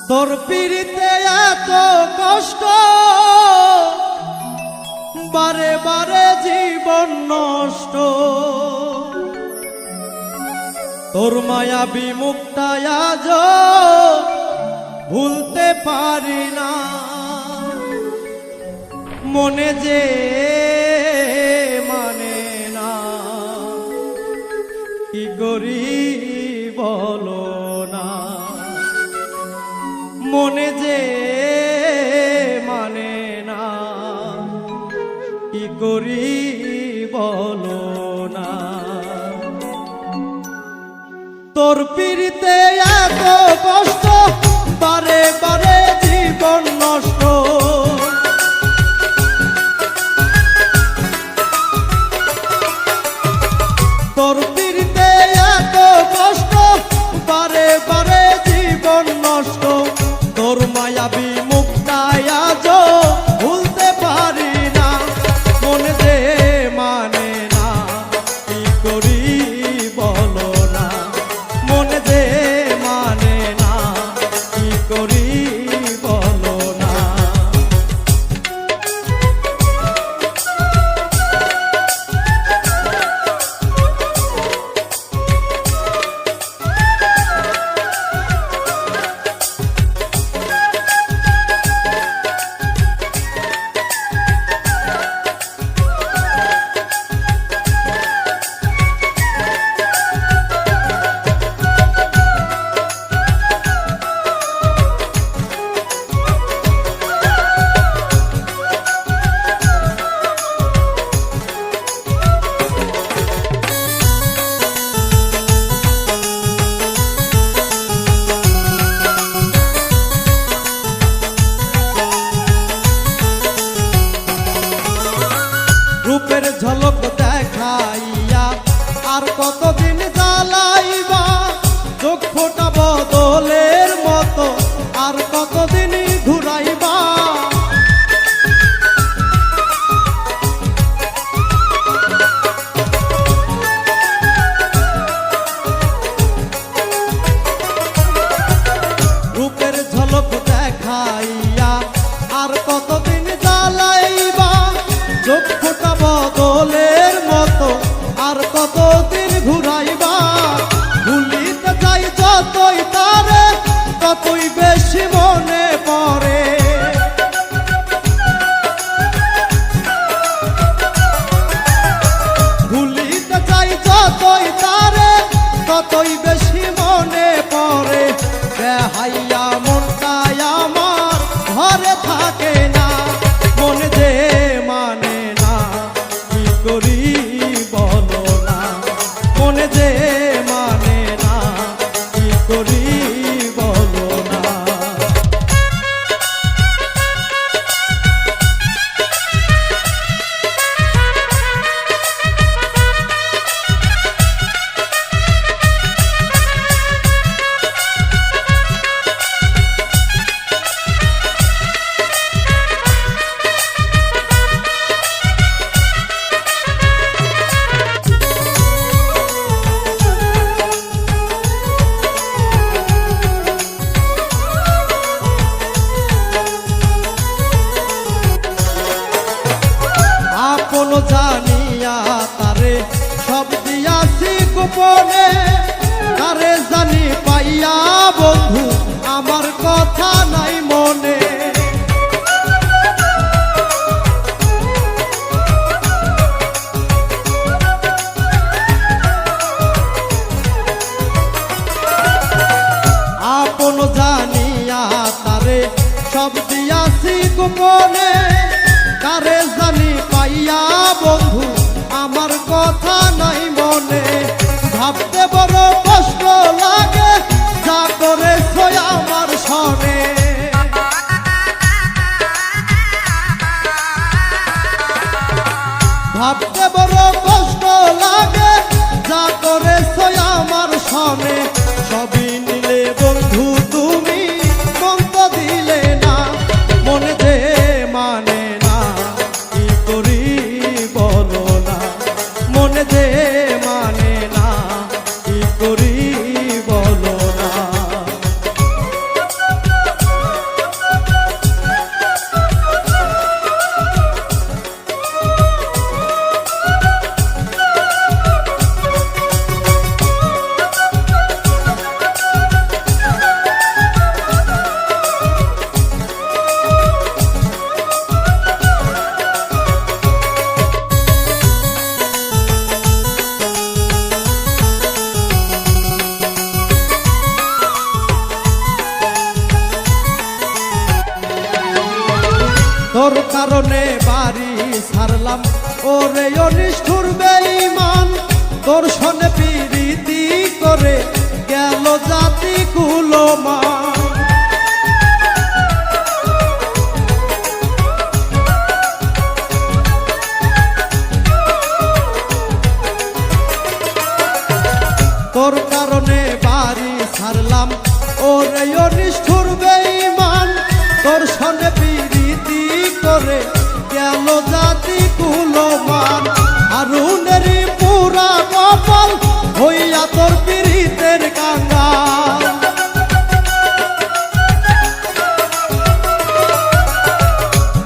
তোর পিড়িতে এত কষ্ট, বারে বারে জীবন নষ্ট। তোর মায়াবী মুখটা আজ ভুলতে পারি না। মনে যে মানে না, কি করি বলো না। মনে যে মানে না, কি করি বলো না। তোর পিড়িতে এত কষ্ট, বারে বারে জীবন নষ্ট। তোর পিড়িতে এত কষ্ট, বারে বারে জীবন নষ্ট। তোর মায়াবী মুখটা আজ ভুলতে পারি না। মনে যে মানে না, কি করি বলো না। মনে যে মানে না, কি করি বলো না। রূপের ঝলক দেখাইয়া আর কতদিন জ্বালাইবা। চোখ ফোটা বদলের মতো আর কতদিন ঘুরাইবা। রূপের ঝলক দেখাইয়া আর কতদিন জ্বালাইবা। চোখ ফোটা বদলের মতো আর কতদিন ঘুরাইবা। ভুলিতে চাই যতই তারে, ততই বেশি মনে পড়ে। ভুলিতে চাই যতই তারে, ততই বেশি মনে পড়ে। দেহাইয়া মনটা আমার ঘরে থাকে না। মনে যে মানে না, কি করি বলো না। মনে যে মানে না, কি করি বলো না। কারণে বাড়ি ছাড়লাম ওরে অনিষ্ঠুর বেঈমান তোর সনে প্রীতি করে গেল জাতি কুলমান তোর কারণে বাড়ি ছাড়লাম ওরে অনিষ্ঠুর বেঈমান তোর সনে প্রীতি করে গেল জাতি কুলমান হারুনের পুরা কপাল হইয়া তোর পীড়িতের কাঙ্গাল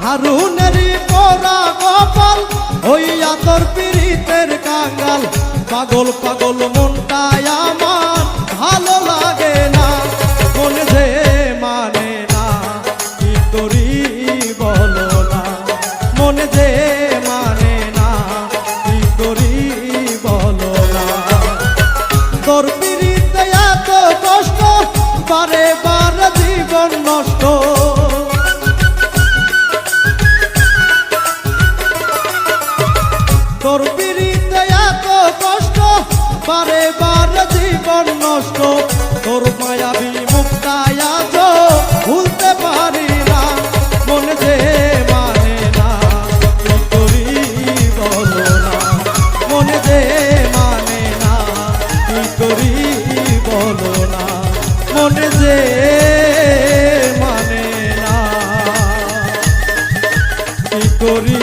হারুনের পুরা কপাল হইয়া তোর পীড়িতের কাঙ্গাল পাগল পাগল মনটায় আমার ভালো লাগে না মনে যে মানে না কি করি বলো না মনে যে মানে না কি করি বলো না তোর পীড়িতে এত কষ্ট বারে বারে জীবন নষ্ট তোর পীড়িতে এত কষ্ট বারে বারে জীবন নষ্ট তোর মায়াবী মুক্তায় আজ ভুলতে পারি না মনে যে মানে না কি করি বলো না মনে যে মানে না কি করি বলো না মনে যে মানে না কি করি